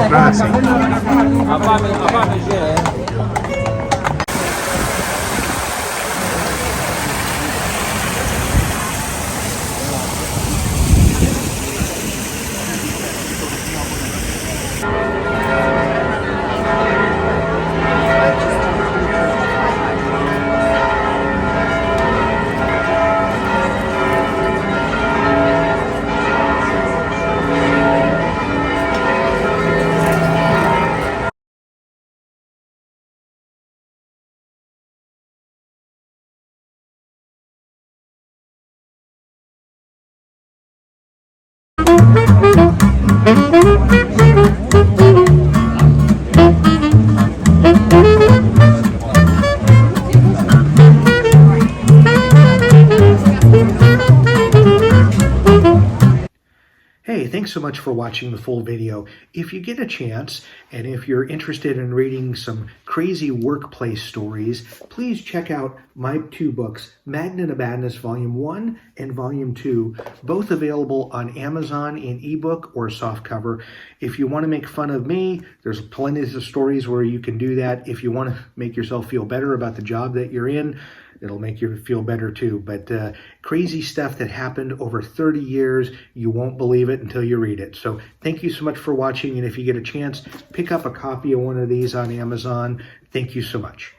Grazie. Hey, thanks so much for watching the full video. If you get a chance, and if you're interested in reading some crazy workplace stories, please check out my two books, Magnet of Madness Volume 1 and Volume 2, both available on Amazon in ebook or softcover. If you want to make fun of me, there's plenty of stories where you can do that. If you want to make yourself feel better about the job that you're in, it'll make you feel better too. But crazy stuff that happened over 30 years, you won't believe it until you read it. So thank you so much for watching. And if you get a chance, pick up a copy of one of these on Amazon. Thank you so much.